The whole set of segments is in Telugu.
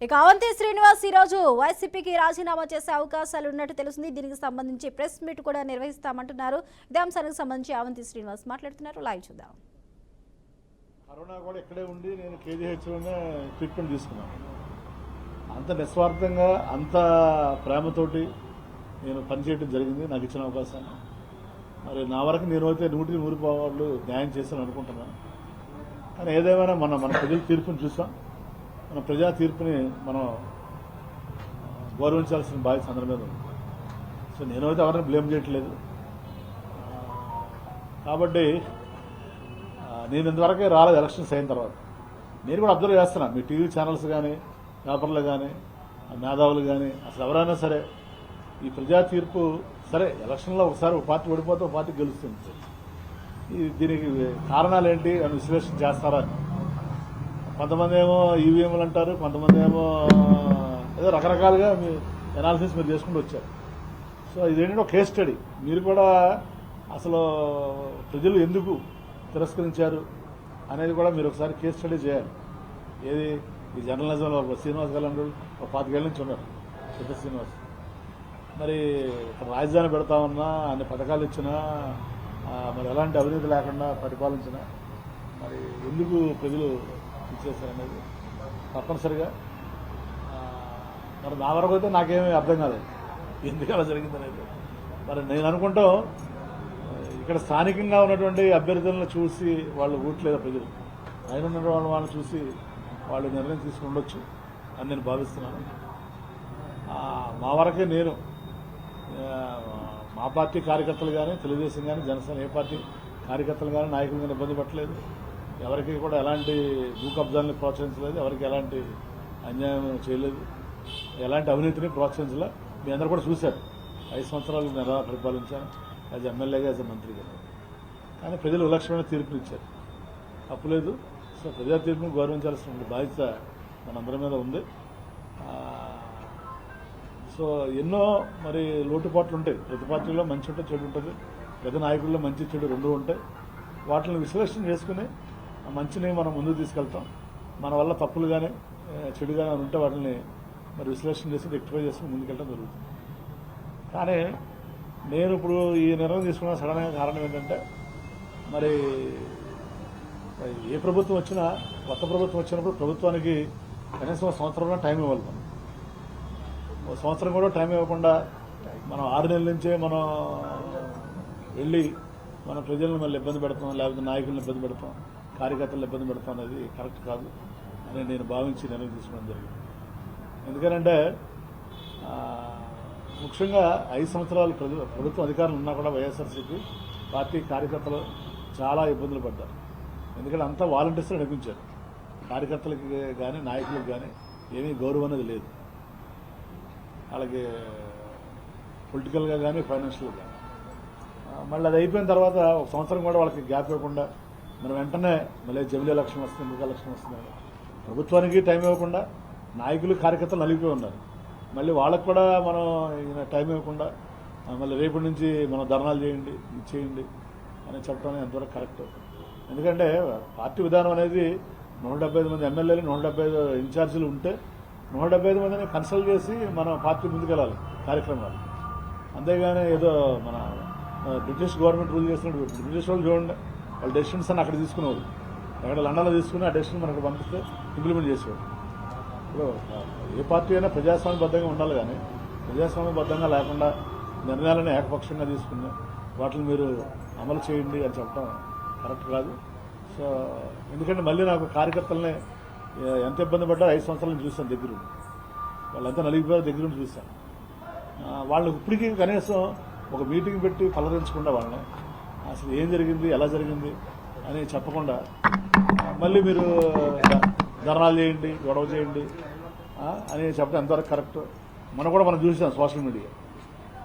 ఇక అవంతి శ్రీనివాస్ ఈ రోజు వైసీపీకి రాజీనామా చేసే అవకాశాలు ఉన్నట్టు తెలుస్తుంది. దీనికి సంబంధించి ప్రెస్ మీట్ కూడా నిర్వహిస్తామంటున్నారు. ఇదే అంశానికి సంబంధించి అవంతి శ్రీనివాస్ మాట్లాడుతున్నారు. లైవ్ చూద్దాం. కరోనా కూడా ఇక్కడే ఉండి నేను కేజీహెచ్లోనే ట్రీట్మెంట్ తీసుకున్నాను. అంత నిస్వార్థంగా అంత ప్రేమతోటి నేను పనిచేయడం జరిగింది నాకు ఇచ్చిన అవకాశాన్ని. మరి నా వరకు నేను అయితే 100% పాలు న్యాయం చేశాను అనుకుంటున్నాను. కానీ ఏదేమైనా మన ప్రజల తీర్పుని చూసాం. మన ప్రజా తీర్పుని మనం గౌరవించాల్సిన బాధ్యత అందరి మీద ఉంది. సో నేనైతే ఎవరిని బ్లేమ్ చేయట్లేదు. కాబట్టి నేను ఇంతవరకే రాలేదు ఎలక్షన్స్ అయిన తర్వాత. నేను కూడా అబ్జర్వ్ చేస్తున్నాను, మీ టీవీ ఛానల్స్ కానీ పేపర్లు కానీ మేధావులు కానీ అసలు ఎవరైనా సరే ఈ ప్రజా తీర్పు సరే ఎలక్షన్లో ఒకసారి ఒక పార్టీ ఓడిపోతే ఒక పార్టీ గెలుస్తుంది. దీనికి కారణాలు ఏంటి అని విశ్లేషణ చేస్తారా? కొంతమంది ఏమో ఈవీఎంలు అంటారు, కొంతమంది ఏమో ఏదో రకరకాలుగా మీ ఎనాలిసిస్ మీరు చేసుకుంటూ వచ్చారు. సో ఇదేంటంటే ఒక కేస్ స్టడీ. మీరు కూడా అసలు ప్రజలు ఎందుకు తిరస్కరించారు అనేది కూడా మీరు ఒకసారి కేస్ స్టడీ చేయాలి. ఏది ఈ జర్నలిజంలో శ్రీనివాస్ గారు ఒక 25 ఏళ్ళ నుంచి ఉన్నారు, పెద్ద శ్రీనివాస్. మరి ఇక్కడ రాజధాని పెడతామన్నా అన్ని పథకాలు ఇచ్చినా మరి ఎలాంటి అవినీతి లేకుండా పరిపాలించినా మరి ఎందుకు ప్రజలు ఇచ్చేసారనేది తప్పనిసరిగా మరి నా వరకు అయితే నాకేమీ అర్థం కాలేదు ఎందుకు అలా జరిగిందనేది. మరి నేను అనుకుంటాం ఇక్కడ స్థానికంగా ఉన్నటువంటి అభ్యర్థులను చూసి వాళ్ళు ఓట్లేదు ప్రజలు, ఆయన ఉన్న వాళ్ళని చూసి వాళ్ళు నిర్ణయం తీసుకుని ఉండొచ్చు అని నేను భావిస్తున్నాను. మా వరకే నేను మా పార్టీ కార్యకర్తలు కానీ తెలుగుదేశం కానీ జనసేన ఏ పార్టీ కార్యకర్తలు కానీ నాయకులు కానీ ఇబ్బంది పట్టలేదు. ఎవరికి కూడా ఎలాంటి భూ కబ్జాలను ప్రోత్సహించలేదు, ఎవరికి ఎలాంటి అన్యాయం చేయలేదు, ఎలాంటి అవినీతిని ప్రోత్సహించలే. మీ అందరూ కూడా చూశారు 5 సంవత్సరాలు నేను ఎలా పరిపాలించాను యాజ్ ఎమ్మెల్యేగా యాజ్ మంత్రిగా. కానీ ప్రజలు విలక్షణమైన తీర్పులు ఇచ్చారు, తప్పులేదు. సో ప్రజా తీర్పును గౌరవించాల్సిన బాధ్యత మనందరి మీద ఉంది. సో ఎన్నో మరి లోటుపాట్లు ఉంటాయి. ప్రతి పార్టీలో మంచి ఉంటుంది, చెడు ఉంటుంది. ప్రతి నాయకుల్లో మంచి చెడు రెండూ ఉంటాయి. వాటిని విశ్లేషణ చేసుకుని ఆ మంచిని మనం ముందుకు తీసుకెళ్తాం. మన వల్ల తప్పులు కానీ చెడు కానీ ఉంటే వాటిని మరి విశ్లేషణ చేసి రెక్టిఫై చేసుకుని ముందుకెళ్ళడం జరుగుతుంది. కానీ నేను ఇప్పుడు ఈ నిర్ణయం తీసుకున్న సడన్గా కారణం ఏంటంటే మరి ఏ ప్రభుత్వం వచ్చినా కొత్త ప్రభుత్వం వచ్చినప్పుడు ప్రభుత్వానికి కనీసం సంవత్సరంలో టైం ఇవ్వాలి. మనం సంవత్సరం కూడా టైం ఇవ్వకుండా మనం 6 నెలల నుంచే మనం వెళ్ళి మన ప్రజలను మళ్ళీ ఇబ్బంది పెడతాం, లేకపోతే నాయకులను ఇబ్బంది పెడతాం, కార్యకర్తలను ఇబ్బంది పెడతాం అనేది కరెక్ట్ కాదు అని నేను భావించి నిర్ణయం తీసుకోవడం జరిగింది. ఎందుకంటే ముఖ్యంగా 5 సంవత్సరాలు ప్రభుత్వం అధికారులు ఉన్నా కూడా వైఎస్ఆర్సీపీ పార్టీ కార్యకర్తలు చాలా ఇబ్బందులు పడ్డారు. ఎందుకంటే అంతా వాలంటీర్స్ నడిపించారు. కార్యకర్తలకి కానీ నాయకులకు కానీ ఏమీ గౌరవం అనేది లేదు. అలాగే పొలిటికల్గా కానీ ఫైనాన్షియల్గా కానీ. మళ్ళీ అది అయిపోయిన తర్వాత ఒక సంవత్సరం కూడా వాళ్ళకి గ్యాప్ ఇవ్వకుండా మనం వెంటనే మళ్ళీ జమిలీ ఎలక్షన్ వస్తుంది, ఎందుకు ఎలక్షన్ వస్తుంది, ప్రభుత్వానికి టైం ఇవ్వకుండా నాయకులు కార్యకర్తలు నలిగిపోయి ఉన్నారు. మళ్ళీ వాళ్ళకు కూడా మనం టైం ఇవ్వకుండా మళ్ళీ రేపటి నుంచి మనం ధర్నాలు చేయండి, ఇది చేయండి అని చెప్పడం ఎంతవరకు కరెక్ట్. ఎందుకంటే పార్టీ విధానం అనేది 175 మంది ఎమ్మెల్యేలు 175 ఇన్ఛార్జీలు ఉంటే 175 మందిని కన్సల్ట్ చేసి మన పార్టీ ముందుకెళ్ళాలి కార్యక్రమాలు. అంతేగాని ఏదో మన బ్రిటిష్ గవర్నమెంట్ రూల్ చేసినట్టు బ్రిటిష్ వాళ్ళు చూడండి, వాళ్ళ డెసిషన్స్ అని అక్కడ తీసుకునేవాళ్ళు, ఎక్కడ లండన్లో తీసుకుని ఆ డెసిషన్ మనకు పంపిస్తే ఇంప్లిమెంట్ చేసేవాళ్ళు. ఇప్పుడు ఏ పార్టీ అయినా ప్రజాస్వామ్యబద్ధంగా ఉండాలి, కానీ ప్రజాస్వామ్యబద్ధంగా లేకుండా నిర్ణయాలను ఏకపక్షంగా తీసుకుని వాటిని మీరు అమలు చేయండి అని చెప్పడం కరెక్ట్ కాదు. సో ఎందుకంటే మళ్ళీ నాకు కార్యకర్తలని ఎంత ఇబ్బంది పడ్డా 5 సంవత్సరాల చూశాను దగ్గరుండి, వాళ్ళంతా నలిగిపోయారు దగ్గరుండి చూశాను. వాళ్ళకి ఇప్పటికీ కనీసం ఒక మీటింగ్ పెట్టి పలరించకుండా వాళ్ళని అసలు ఏం జరిగింది ఎలా జరిగింది అని చెప్పకుండా మళ్ళీ మీరు ధర్నాలు చేయండి, గొడవ చేయండి అని చెప్పడం ఎంతవరకు కరెక్ట్. మనం చూసాం సోషల్ మీడియా,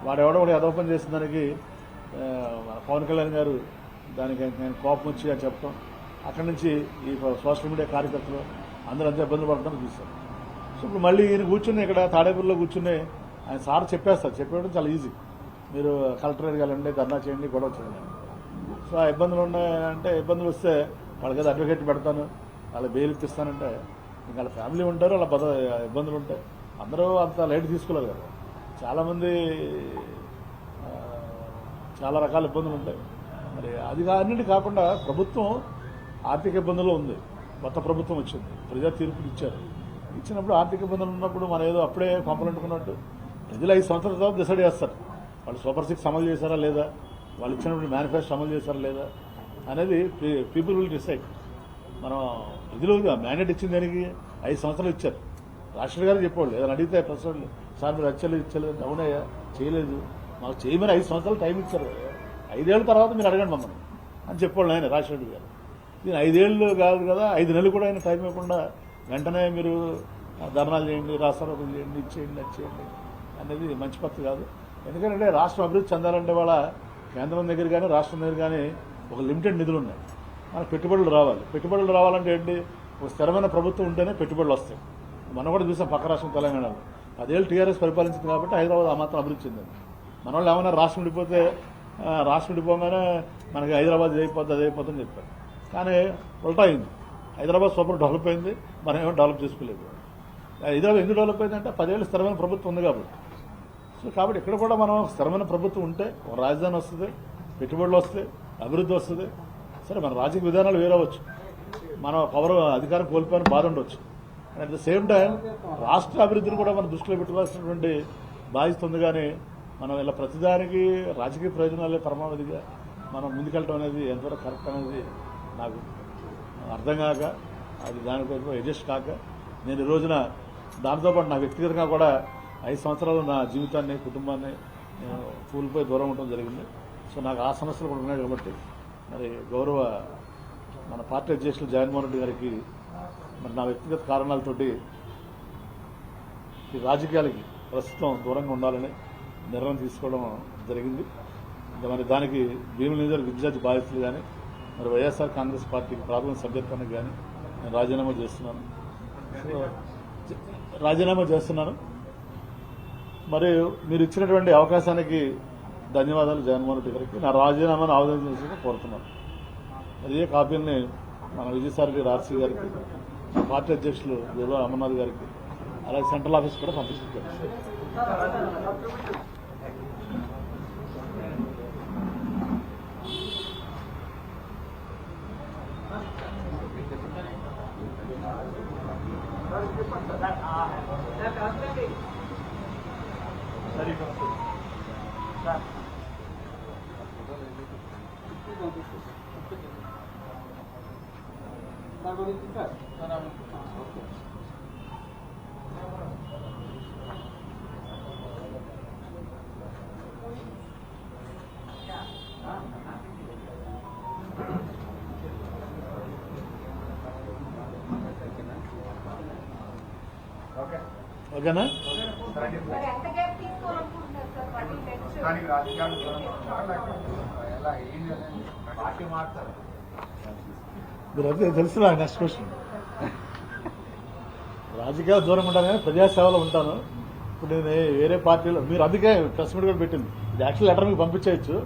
వాడెవడో కూడా యథోపం చేసిన దానికి పవన్ కళ్యాణ్ గారు దానికి నేను కోపం వచ్చి అని చెప్పడం, అక్కడి నుంచి ఈ సోషల్ మీడియా కార్యకర్తలు అందరూ అంతా ఇబ్బందులు పడడం చూశారు. సో ఇప్పుడు మళ్ళీ ఈయన కూర్చుని ఇక్కడ తాడేపల్లిలో కూర్చుని ఆయన సార్ చెప్పేస్తారు, చెప్పేయడం చాలా ఈజీ. మీరు కలెక్టరేట్కి వెళ్ళండి, ధర్నా చేయండి, గొడవ చేయండి. సో ఆ ఇబ్బందులు ఉన్నాయంటే ఇబ్బందులు వస్తే వాళ్ళకి ఏదో అడ్వకేట్ పెడతాను, వాళ్ళకి బెయిల్ ఇప్పిస్తానంటే ఇంకా వాళ్ళ ఫ్యామిలీ ఉంటారు, వాళ్ళ ఇబ్బందులు ఉంటాయి. అందరూ అంత లైట్ తీసుకోలేదు కదా. చాలామంది చాలా రకాల ఇబ్బందులు ఉంటాయి. మరి అది అన్నిటి కాకుండా ప్రభుత్వం ఆర్థిక ఇబ్బందుల్లో ఉంది. కొత్త ప్రభుత్వం వచ్చింది, ప్రజా తీర్పులు ఇచ్చినప్పుడు ఆర్థిక ఇబ్బందులు ఉన్నప్పుడు మనం ఏదో అప్పుడే పంపలంటుకున్నట్టు ప్రజలు 5 సంవత్సరాల తర్వాత డిసైడ్ చేస్తారు. వాళ్ళు సూపర్ 6 అమలు చేశారా లేదా, వాళ్ళు ఇచ్చినప్పుడు మేనిఫెస్టో అమలు చేశారా లేదా అనేది పీపుల్ విల్ డిసైడ్. మనం ప్రజలు మ్యాండేట్ ఇచ్చింది దానికి 5 సంవత్సరాలు ఇచ్చారు. రాష్ట్ర గారు చెప్పేవాళ్ళు ఏదైనా అడిగితే ప్రశ్నలు, సార్ మీరు ఇచ్చలేదు అవునయ్యా చేయలేదు, మాకు చేయమని 5 సంవత్సరాలు టైం ఇచ్చారు. 5 ఏళ్ళ తర్వాత మీరు అడగండి మమ్మల్ని అని చెప్పేవాళ్ళు ఆయన రాజశేఖర్ గారు. దీని 5 ఏళ్ళు కాదు కదా, 5 నెలలు కూడా ఆయన టైం ఇవ్వకుండా వెంటనే మీరు ధర్నాలు చేయండి, రాష్ట్రాలు చేయండి, ఇచ్చేయండి, నచ్చేయండి అనేది మంచి పద్ధతి కాదు. ఎందుకంటే రాష్ట్రం అభివృద్ధి చెందాలంటే వాళ్ళ కేంద్రం దగ్గర కానీ రాష్ట్రం దగ్గర కానీ ఒక లిమిటెడ్ నిధులు ఉన్నాయి. మనకు పెట్టుబడులు రావాలి. పెట్టుబడులు రావాలంటే ఏంటి, ఒక స్థిరమైన ప్రభుత్వం ఉంటేనే పెట్టుబడులు వస్తాయి. మనం కూడా చూసాం పక్క రాష్ట్రం తెలంగాణలో 10 ఏళ్ళు టీఆర్ఎస్ పరిపాలించింది కాబట్టి హైదరాబాద్ ఆ మాత్రం అభివృద్ధి చెందింది. మన వాళ్ళు ఏమన్నా రాష్ట్రం విడిపోగానే మనకి హైదరాబాద్ అది అయిపోతుందని చెప్పారు. కానీ ఉల్టా అయింది. హైదరాబాద్ సూపర్ డెవలప్ అయింది, మనం ఏమో డెవలప్ చేసుకోలేదు. హైదరాబాద్ ఎందుకు డెవలప్ అయిందంటే 10 ఏళ్ళు స్థిరమైన ప్రభుత్వం ఉంది కాబట్టి. సో కాబట్టి ఇక్కడ కూడా మనం స్థిరమైన ప్రభుత్వం ఉంటే ఒక రాజధాని వస్తుంది, పెట్టుబడులు వస్తాయి, అభివృద్ధి వస్తుంది. సరే మన రాజకీయ విధానాలు వేరవచ్చు, మనం అధికారం కోల్పోయిన బాధ ఉండొచ్చు. అట్ ద సేమ్ టైం రాష్ట్ర అభివృద్ధిని కూడా మనం దృష్టిలో పెట్టుకోవాల్సినటువంటి బాధ్యత ఉంది. కానీ మనం ఇలా ప్రతిదానికి రాజకీయ ప్రయోజనాలే పరమావధిగా మనం ముందుకెళ్ళడం అనేది ఎంతవరకు కరెక్ట్ అనేది నాకు అర్థం కాక, అది దానికోసం అడ్జస్ట్ కాక నేను ఈ రోజున దాంతోపాటు నా వ్యక్తిగతంగా కూడా 5 సంవత్సరాలు నా జీవితాన్ని, కుటుంబాన్ని నేను కూలిపోయి దూరం ఉండడం జరిగింది. సో నాకు ఆ సమస్యలు కూడా ఉన్నాయి కాబట్టి మరి గౌరవ మన పార్టీ అధ్యక్షులు జగన్మోహన్ రెడ్డి గారికి మరి నా వ్యక్తిగత కారణాలతోటి ఈ రాజకీయాలకి ప్రస్తుతం దూరంగా ఉండాలని నిర్ణయం తీసుకోవడం జరిగింది. మరి దానికి భీముల నియోజకవర్గ ఇన్ఛార్జ్ బాధ్యతలు కానీ మరి వైఎస్ఆర్ కాంగ్రెస్ పార్టీకి ప్రాథమిక సభ్యత్వానికి కానీ నేను రాజీనామా చేస్తున్నాను. మరి మీరు ఇచ్చినటువంటి అవకాశానికి ధన్యవాదాలు జగన్మోహన్ రెడ్డి గారికి. నా రాజీనామాను ఆవేదన కోరుతున్నాను. మరి ఏ కాపీని మన విజయసాయి ఆర్సీ గారికి, పార్టీ అధ్యక్షులు దుర్గా అమర్నాథ్ గారికి, అలాగే సెంట్రల్ ఆఫీస్ కూడా పంపిస్తారు. ఓకేనా? మీరు అదే తెలుసులా. నెక్స్ట్ క్వశ్చన్, రాజకీయాలు దూరంగా ఉంటాను కానీ ప్రజాసేవలో ఉంటాను. ఇప్పుడు నేను వేరే పార్టీలో, మీరు అందుకే ప్రెస్ మీట్ కూడా పెట్టింది, ఇది యాక్చువల్ లెటర్ మీకు పంపించేయచ్చు.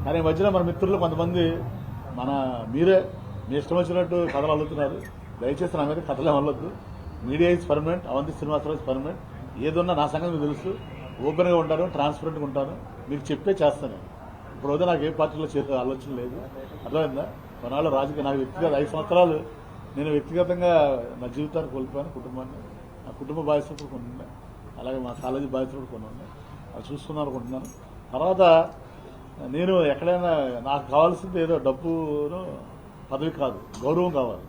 కానీ ఈ మధ్యన మన మిత్రులు కొంతమంది మీరే మీ ఇష్టం వచ్చినట్టు కథలు అల్లుతున్నారు. దయచేసి నా మీద కథలే అల్లొద్దు. Media is permanent, Avanthi Srinivasarao is permanent. ఏదున్నా నా సంగతి మీకు తెలుసు. ఓపెన్గా ఉంటాను, ట్రాన్స్పరెంట్గా ఉంటాను, మీకు చెప్పే చేస్తాను. ఇప్పుడు నాకు ఏ పార్టీలో చేసే ఆలోచన లేదు. అర్థమైందా? కొన్నాళ్ళు రాజకీయ నాకు వ్యక్తిగత 5 సంవత్సరాలు నేను వ్యక్తిగతంగా నా జీవితాన్ని కోల్పోయాను. కుటుంబాన్ని, నా కుటుంబ బాధ్యతలు కూడా కొన్ని ఉన్నాయి, అలాగే మా కాలేజీ బాధ్యతలు కూడా కొన్ని ఉన్నాయి. అది చూసుకుందాం అనుకుంటున్నాను. తర్వాత నేను ఎక్కడైనా నాకు కావాల్సింది ఏదో డబ్బును పదవి కాదు, గౌరవం కావాలి.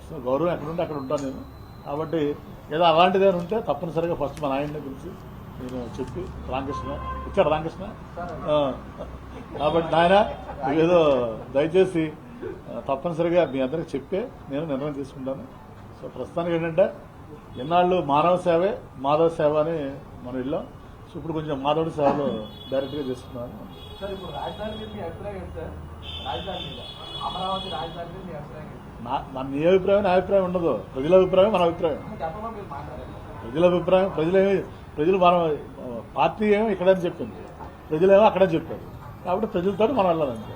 సో గౌరవం ఎక్కడుంటే అక్కడ ఉంటాను నేను. కాబట్టి ఏదో అలాంటిది ఏమైనా ఉంటే తప్పనిసరిగా ఫస్ట్ మా నాయన్ని పిలిచి నేను చెప్పి, రామకృష్ణ ఇచ్చాడు రామకృష్ణ, కాబట్టి నాయన ఏదో దయచేసి తప్పనిసరిగా మీ అందరికి చెప్పే నేను నిర్ణయం తీసుకుంటాను. సో ప్రస్తుతానికి ఏంటంటే ఎన్నాళ్ళు మానవ సేవే మాధవ సేవ అని మనం వెళ్ళాం. సో ఇప్పుడు కొంచెం మాధవుడి సేవలో డైరెక్ట్గా చేస్తున్నాను. నీ అభిప్రాయం నా అభిప్రాయం ఉండదు. ప్రజల అభిప్రాయం మన అభిప్రాయం. ప్రజలు మన పార్టీ ఏమో ఇక్కడని చెప్పింది, ప్రజలేమో అక్కడే చెప్పారు. కాబట్టి ప్రజలతో మనం వెళ్ళాలంటే